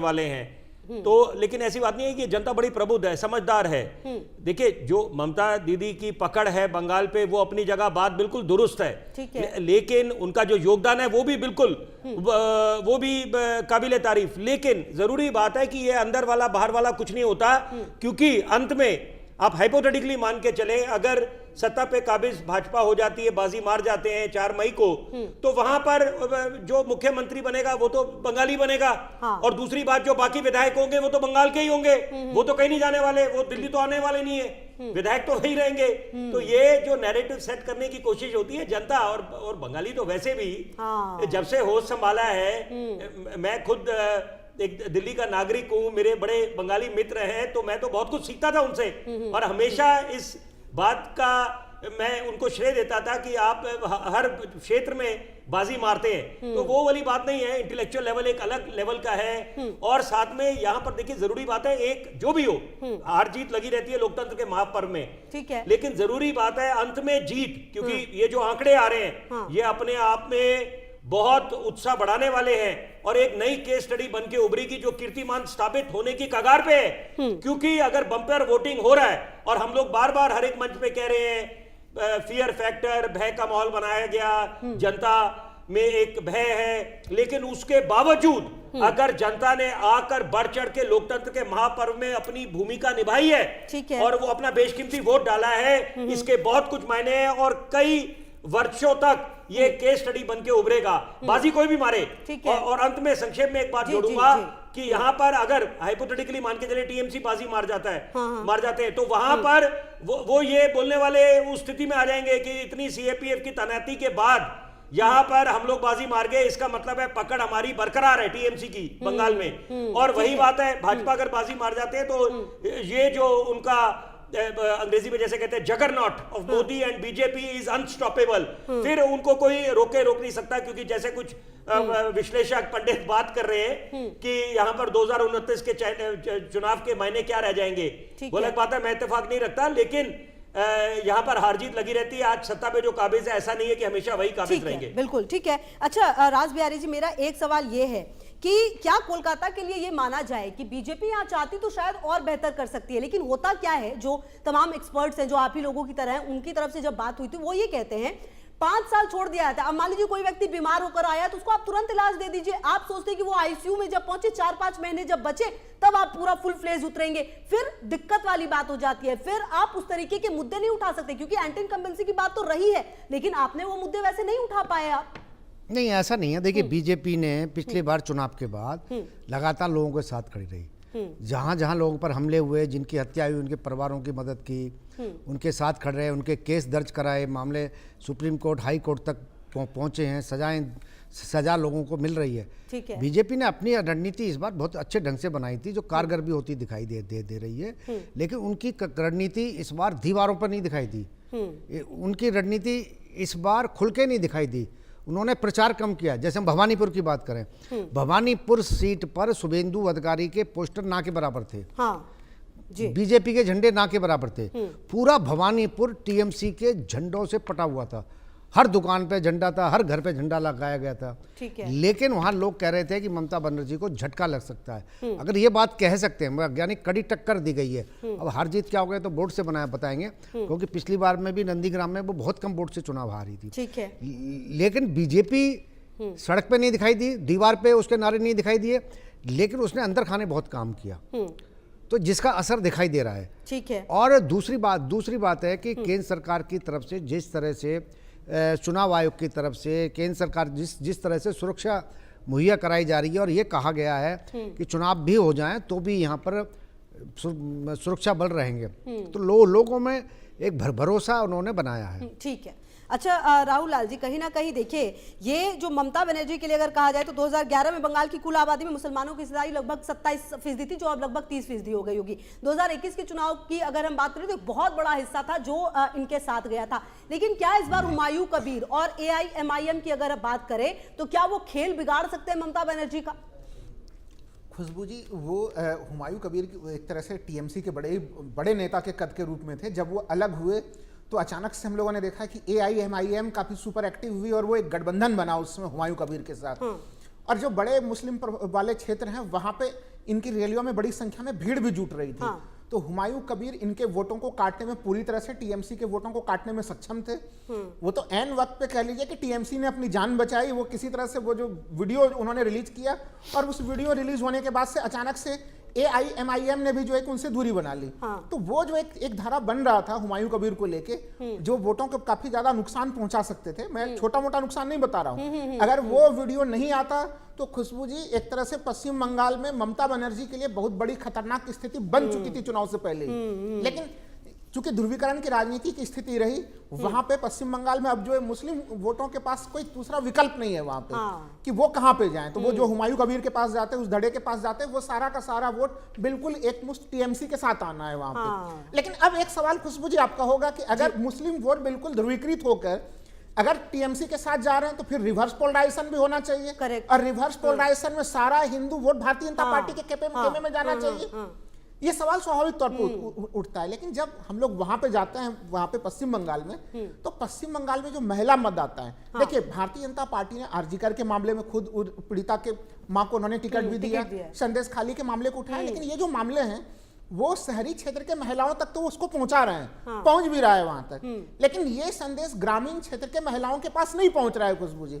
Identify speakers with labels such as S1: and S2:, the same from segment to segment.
S1: वाले हैं। तो लेकिन ऐसी बात नहीं है कि जनता बड़ी प्रबुद्ध है, समझदार है। देखिए, जो ममता दीदी की पकड़ है बंगाल पे, वो अपनी जगह बात बिल्कुल दुरुस्त है, लेकिन उनका जो योगदान है वो भी बिल्कुल वो भी काबिले तारीफ। लेकिन जरूरी बात है कि ये अंदर वाला बाहर वाला कुछ नहीं होता, क्योंकि अंत में आप हाइपोथेटिकली मान के चले, अगर सत्ता पे काबिज भाजपा हो जाती है, बाजी मार जाते हैं 4 मई को, तो वहां पर जो मुख्यमंत्री बनेगा वो तो बंगाली बनेगा। और दूसरी बात, जो बाकी विधायक होंगे वो तो बंगाल के ही होंगे, वो तो कहीं नहीं जाने वाले, वो दिल्ली तो आने वाले नहीं है, विधायक तो वही रहेंगे। तो ये जो नैरेटिव सेट करने की कोशिश होती है जनता, और बंगाली तो वैसे भी जब से होश संभाला है, मैं खुद एक दिल्ली का नागरिक हूं, मेरे बड़े बंगाली मित्र हैं, तो मैं तो बहुत कुछ सीखता था उनसे, और हमेशा इस बात का मैं उनको श्रेय देता था कि आप हर क्षेत्र में बाजी मारते हैं। तो वो वाली बात नहीं है, इंटेलेक्चुअल लेवल एक अलग लेवल का है। और साथ में यहाँ पर देखिए, जरूरी बात है, एक जो भी हो, हार जीत लगी रहती है लोकतंत्र के महापर्व में, ठीक है, लेकिन जरूरी बात है अंत में जीत, क्योंकि ये जो आंकड़े आ रहे हैं ये अपने आप में बहुत उत्साह बढ़ाने वाले हैं, और एक नई केस स्टडी बन के उभरी की जो कीर्तिमान स्थापित होने की कगार पे है। क्योंकि अगर बम्पर वोटिंग हो रहा है, और हम लोग बार बार हर एक मंच पे कह रहे हैं, फियर फैक्टर, भय का माहौल बनाया गया, जनता में एक भय है, लेकिन उसके बावजूद अगर जनता ने आकर बढ़ चढ़ के लोकतंत्र के महापर्व में अपनी भूमिका निभाई है, और वो अपना बेशकीमती वोट डाला है, इसके बहुत कुछ मायने हैं, और कई वर्षों तक ये केस स्टडी बन के उभरेगा, बाजी कोई भी मारे। और अंत में संक्षेप में एक बात जोड़ूंगा कि यहाँ पर अगर हाइपोथेटिकली मान के चले टीएमसी बाजी मार जाता है, मार जाते हैं, तो वहां पर वो ये बोलने वाले उस स्थिति में आ जाएंगे कि इतनी सीएपीएफ की तैनाती के बाद यहाँ पर हम लोग बाजी मार गए, इसका मतलब है पकड़ हमारी बरकरार है टीएमसी की बंगाल में। और वही बात है, भाजपा अगर बाजी मार जाते हैं तो ये जो उनका अंग्रेजी में जैसे कहते हैं juggernaut of Modi and BJP is unstoppable, फिर उनको कोई रोक नहीं सकता। क्योंकि जैसे कुछ विश्लेषक पंडित बात कर रहे हैं कि यहाँ पर 2029 के चुनाव के मायने क्या रह जाएंगे, वो अलग बात है, मैं इत्तेफाक नहीं रखता, लेकिन यहाँ पर हार जीत लगी रहती है। आज सत्ता पे जो काबिज है, ऐसा नहीं है कि हमेशा वही काबिज रहेंगे।
S2: बिल्कुल ठीक है। अच्छा राज बिहारी जी, मेरा एक सवाल ये है कि क्या कोलकाता के लिए ये माना जाए कि बीजेपी यहाँ चाहती तो शायद और बेहतर कर सकती है, लेकिन होता क्या है, जो तमाम एक्सपर्ट्स हैं जो आप ही लोगों की तरह हैं, उनकी तरफ से जब बात हुई थी वो ये कहते हैं 5 साल छोड़ दिया था। अब मान लीजिए कोई व्यक्ति बीमार होकर आया तो उसको आप तुरंत इलाज दे दीजिए। आप सोचते हैं कि वो आईसीयू में जब पहुंचे 4-5 महीने जब बचे तब आप पूरा फुल फ्लेज उतरेंगे, फिर दिक्कत वाली बात हो जाती है। फिर आप उस तरीके के मुद्दे नहीं उठा सकते, क्योंकि एंटी इनकम्बेंसी की बात तो रही है, लेकिन आपने वो मुद्दे वैसे नहीं उठा पाए। आप
S3: नहीं, ऐसा नहीं है। देखिए, बीजेपी ने पिछली बार चुनाव के बाद लगातार लोगों के साथ खड़ी रही। जहां जहां लोगों पर हमले हुए, जिनकी हत्या हुई, उनके परिवारों की मदद की, उनके साथ खड़े रहे, उनके केस दर्ज कराए, मामले सुप्रीम कोर्ट, हाई कोर्ट तक पहुंचे हैं, सजा लोगों को मिल रही है। बीजेपी ने अपनी रणनीति इस बार बहुत अच्छे ढंग से बनाई थी, जो कारगर भी होती दिखाई दे रही है। लेकिन उनकी रणनीति इस बार दीवारों पर नहीं दिखाई दी, उनकी रणनीति इस बार खुल के नहीं दिखाई दी। उन्होंने प्रचार कम किया। जैसे हम भवानीपुर की बात करें, भवानीपुर सीट पर शुभेंदु अधिकारी के पोस्टर ना के बराबर थे, बीजेपी के झंडे ना के बराबर थे। पूरा भवानीपुर टीएमसी के झंडों से पटा हुआ था, हर दुकान पे झंडा था, हर घर पे झंडा लगाया गया था। लेकिन वहां लोग कह रहे थे कि ममता बनर्जी को झटका लग सकता है। अगर ये बात कह सकते हैं, वैज्ञानिक कड़ी टक्कर दी गई है। अब हार जीत क्या हो गया तो बोर्ड से बताएंगे, क्योंकि पिछली बार में भी नंदीग्राम में वो बहुत कम वोट से चुनाव हारी थी।
S2: ठीक है।
S3: लेकिन बीजेपी सड़क पे नहीं दिखाई दी, दीवार पे उसके नारे नहीं दिखाई दिए, लेकिन उसने अंदर खाने बहुत काम किया, तो जिसका असर दिखाई दे रहा है।
S2: ठीक है।
S3: और दूसरी बात है कि केंद्र सरकार की तरफ से जिस तरह से चुनाव आयोग की तरफ से केंद्र सरकार जिस तरह से सुरक्षा मुहैया कराई जा रही है, और ये कहा गया है कि चुनाव भी हो जाएं तो भी यहाँ पर सुरक्षा बल रहेंगे, तो लोगों में एक भरोसा उन्होंने बनाया है।
S2: ठीक है। अच्छा राहुल लाल जी, कहीं ना कहीं देखिए, ये जो ममता बनर्जी के लिए अगर कहा जाए तो 2011 में बंगाल की कुल आबादी में मुसलमानों की हिस्सेदारी लगभग 27% थी, जो अब लगभग 30% हो गई होगी। 2021 के चुनाव की अगर हम बात करें तो एक बहुत बड़ा हिस्सा था जो इनके साथ गया था। लेकिन क्या इस बार हुमायूं कबीर और AIMIM की अगर बात करें तो क्या वो खेल बिगाड़ सकते हैं ममता बनर्जी का?
S4: खुशबू जी, वो हुमायूं कबीर एक तरह से टीएमसी के बड़े नेता के कद के रूप में थे। जब वो अलग हुए तो अचानक से हम लोगों ने देखा कि AIMIM काफी सुपर एक्टिव हुई और वो एक गठबंधन बना उसमें हुमायूं कबीर के साथ। और जो बड़े मुस्लिम वाले क्षेत्र हैं वहां पे इनकी रैलियों में बड़ी संख्या में भीड़ भी जुट रही थी।
S2: हाँ।
S4: तो हुमायूं कबीर इनके वोटों को काटने में पूरी तरह से टीएमसी के वोटों को काटने में सक्षम थे। वो तो एन वक्त पे कह लीजिए कि टीएमसी ने अपनी जान बचाई। वो किसी तरह से वो जो वीडियो उन्होंने रिलीज किया और उस वीडियो रिलीज होने के बाद से अचानक से AIMIM ने भी जो एक उनसे दूरी बना ली।
S2: हाँ।
S4: तो वो जो एक धारा बन रहा था हुमायूं कबीर को लेके, जो वोटों को काफी ज्यादा नुकसान पहुंचा सकते थे, मैं छोटा मोटा नुकसान नहीं बता रहा हूं, अगर वो वीडियो नहीं आता तो खुशबू जी एक तरह से पश्चिम बंगाल में ममता बनर्जी के लिए बहुत बड़ी खतरनाक स्थिति बन चुकी थी चुनाव से पहले ही। लेकिन चूंकि ध्रुवीकरण की राजनीति की स्थिति रही वहां पे पश्चिम बंगाल में, अब जो है मुस्लिम वोटों के पास कोई दूसरा विकल्प नहीं है वहां पे कि वो कहां पे जाएं। तो वो जो हुमायूं कबीर के पास जाते, उस धड़े के पास जाते, वो सारा का सारा वोट बिल्कुल एक मुश्त टीएमसी के साथ आना है वहां पे। लेकिन अब एक सवाल खुशबू जी आपका होगा कि अगर मुस्लिम वोट बिल्कुल ध्रुवीकृत होकर अगर टीएमसी के साथ जा रहे हैं तो फिर रिवर्स पोलराइजेशन भी होना चाहिए।
S2: Correct.
S4: और रिवर्स पोलराइजेशन में सारा हिंदू वोट भारतीय जनता पार्टी के खेमे में जाना चाहिए। ये सवाल स्वाभाविक तौर पर उठता है। लेकिन जब हम लोग वहां पे जाते हैं, वहां पे पश्चिम बंगाल में, तो पश्चिम बंगाल में जो महिला मतदाता है, देखिए भारतीय जनता पार्टी ने आरजीकर के मामले में खुद पीड़िता के मां को उन्होंने टिकट भी दिया, संदेश खाली के मामले को उठाया। लेकिन ये जो मामले हैं वो शहरी क्षेत्र के महिलाओं तक तो उसको पहुंचा रहे हैं, पहुंच भी रहा है वहां तक। लेकिन ये संदेश ग्रामीण क्षेत्र के महिलाओं के पास नहीं पहुंच रहा है खुशबू जी।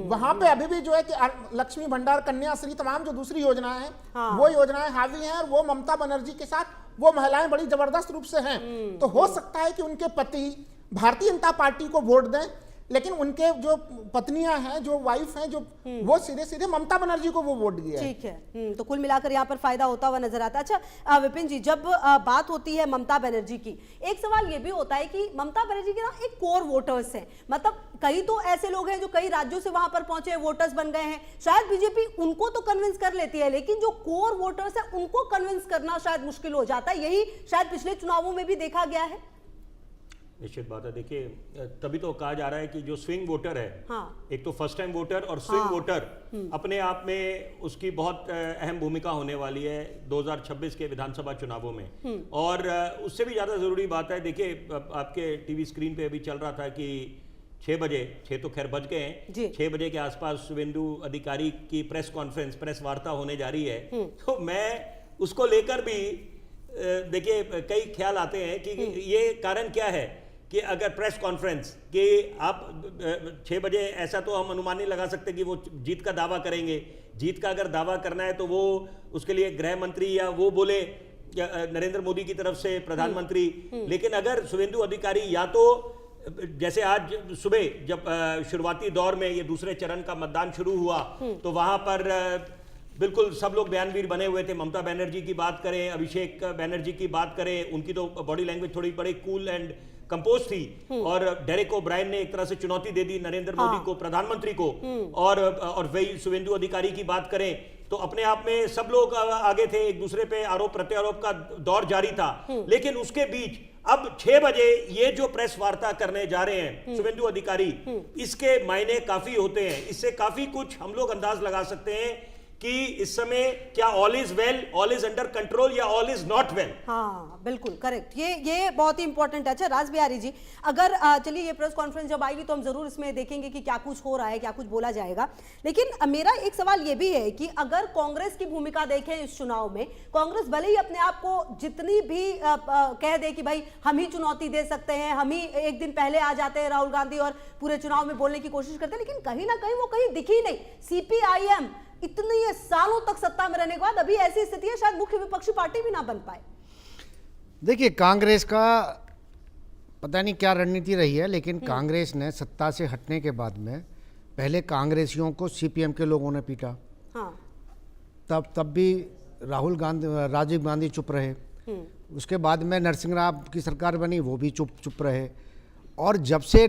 S4: वहां पे अभी भी जो है कि लक्ष्मी भंडार, कन्याश्री, तमाम जो दूसरी योजनाएं हैं वो योजनाएं हावी हैं और वो ममता बनर्जी के साथ वो महिलाएं बड़ी जबरदस्त रूप से हैं। तो हो सकता है कि उनके पति भारतीय जनता पार्टी को वोट दें, लेकिन उनके जो पत्नियां हैं, जो वाइफ हैं, जो वो सीधे सीधे ममता बनर्जी को वो वोट दिया है।
S2: ठीक है। तो कुल मिलाकर यहाँ पर फायदा होता हुआ नजर आता है। अच्छा विपिन जी, जब बात होती है ममता बनर्जी की, एक सवाल ये भी होता है कि ममता बनर्जी के ना एक कोर वोटर्स हैं, मतलब कई तो ऐसे लोग हैं जो कई राज्यों से वहां पर पहुंचे वोटर्स बन गए हैं। शायद बीजेपी उनको तो कन्विंस कर लेती है, लेकिन जो कोर वोटर्स है उनको कन्विंस करना शायद मुश्किल हो जाता है। यही शायद पिछले चुनावों में भी देखा गया है।
S1: निश्चित बात है। देखिए तभी तो कहा जा रहा है कि जो स्विंग वोटर है,
S2: हाँ।
S1: एक तो फर्स्ट टाइम वोटर और स्विंग वोटर अपने आप में उसकी बहुत अहम भूमिका होने वाली है 2026 के विधानसभा चुनावों में। और उससे भी ज्यादा जरूरी बात है, देखिए आपके टीवी स्क्रीन पे अभी चल रहा था कि 6 बजे, 6 तो खैर बज गए हैं, 6 बजे के आसपास शुभेंदु अधिकारी की प्रेस कॉन्फ्रेंस, प्रेस वार्ता होने जा रही है। तो मैं उसको लेकर भी देखिए कई ख्याल आते हैं कि ये कारण क्या है कि अगर प्रेस कॉन्फ्रेंस कि आप 6 बजे, ऐसा तो हम अनुमान नहीं लगा सकते कि वो जीत का दावा करेंगे। जीत का अगर दावा करना है तो वो उसके लिए गृह मंत्री या वो बोले नरेंद्र मोदी की तरफ से प्रधानमंत्री। लेकिन अगर शुभेंदु अधिकारी या तो जैसे आज सुबह जब शुरुआती दौर में ये दूसरे चरण का मतदान शुरू हुआ तो वहां पर बिल्कुल सब लोग बयानवीर बने हुए थे। ममता बनर्जी की बात करें, अभिषेक बनर्जी की बात करें, उनकी तो बॉडी लैंग्वेज थोड़ी बड़ी कूल एंड कंपोज थी। और डेरेक ओब्रायन ने एक तरह से चुनौती दे दी नरेंद्र मोदी को, प्रधानमंत्री को। और वही शुभेंदु अधिकारी की बात करें तो अपने आप में सब लोग आगे थे, एक दूसरे पे आरोप प्रत्यारोप का दौर जारी था। लेकिन उसके बीच अब 6 बजे ये जो प्रेस वार्ता करने जा रहे हैं शुभेंदु अधिकारी, इसके मायने काफी होते हैं। इससे काफी कुछ हम लोग अंदाज लगा सकते हैं कि इस समय क्या all is well, all is under control या ऑल इज नॉट वेल।
S2: हाँ बिल्कुल करेक्ट, ये बहुत ही इंपॉर्टेंट है। अच्छा राज बिहारी जी, अगर चलिए ये प्रेस कॉन्फ्रेंस जब आएगी तो हम जरूर इसमें देखेंगे कि क्या कुछ हो रहा है, क्या कुछ बोला जाएगा। लेकिन मेरा एक सवाल ये भी है कि अगर कांग्रेस की भूमिका देखें इस चुनाव में, कांग्रेस भले ही अपने आप को जितनी भी कह दे कि भाई हम ही चुनौती दे सकते हैं, हम ही एक दिन पहले आ जाते हैं राहुल गांधी और पूरे चुनाव में बोलने की कोशिश करते हैं, लेकिन कहीं ना कहीं वो कहीं दिखी नहीं। CPIM इतने सालों तक सत्ता में रहने के बाद अभी ऐसी स्थिति है शायद मुख्य विपक्षी पार्टी भी ना बन पाए।
S3: देखिए कांग्रेस का पता नहीं क्या रणनीति रही है, लेकिन कांग्रेस ने सत्ता से हटने के बाद में पहले कांग्रेसियों को CPM के लोगों ने पीटा।
S2: हाँ।
S3: तब भी राजीव गांधी चुप रहे। उसके बाद में नरसिंह राव की सरकार बनी, वो भी चुप रहे। और जब से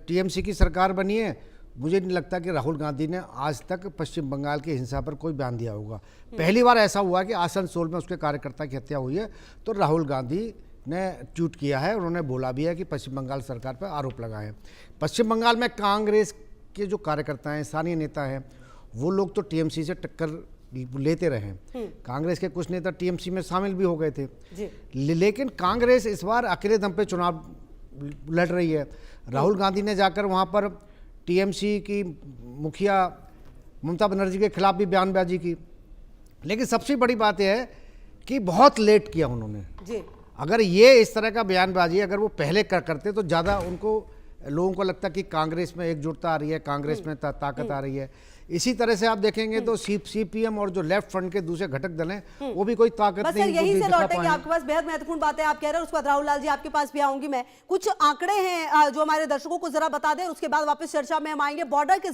S3: TMC की सरकार बनी है, मुझे नहीं लगता कि राहुल गांधी ने आज तक पश्चिम बंगाल की हिंसा पर कोई बयान दिया होगा। पहली बार ऐसा हुआ कि आसनसोल में उसके कार्यकर्ता की हत्या हुई है तो राहुल गांधी ने ट्वीट किया है, उन्होंने बोला भी है कि पश्चिम बंगाल सरकार पर आरोप लगाए। पश्चिम बंगाल में कांग्रेस के जो कार्यकर्ता हैं, स्थानीय नेता हैं, वो लोग तो TMC से टक्कर लेते रहे। कांग्रेस के कुछ नेता TMC में शामिल भी हो गए थे, लेकिन कांग्रेस इस बार अकेले दम पे चुनाव लड़ रही है। राहुल गांधी ने जाकर वहाँ पर TMC की मुखिया ममता बनर्जी के खिलाफ भी बयानबाजी की। लेकिन सबसे बड़ी बात यह है कि बहुत लेट किया उन्होंने
S2: जी।
S3: अगर ये इस तरह का बयानबाजी अगर वो पहले करते तो ज़्यादा उनको लोगों को लगता कि कांग्रेस में एकजुटता आ रही है, कांग्रेस में ताकत आ रही है। इसी तरह से आप देखेंगे तो सीपीएम और जो लेफ्ट फ्रंट के दूसरे घटक दल हैं वो भी कोई ताकत
S2: बस
S3: नहीं
S2: यहीं से
S3: दिखा
S2: लौटेंगे,
S3: पाए।
S2: आपके पास बेहद महत्वपूर्ण बातें आप कह रहे हैं, उसके बाद राहुल लाल जी आपके पास भी आऊंगी मैं। कुछ आंकड़े हैं जो हमारे दर्शकों को जरा बता दें, उसके बाद वापस चर्चा में हम आएंगे। बॉर्डर के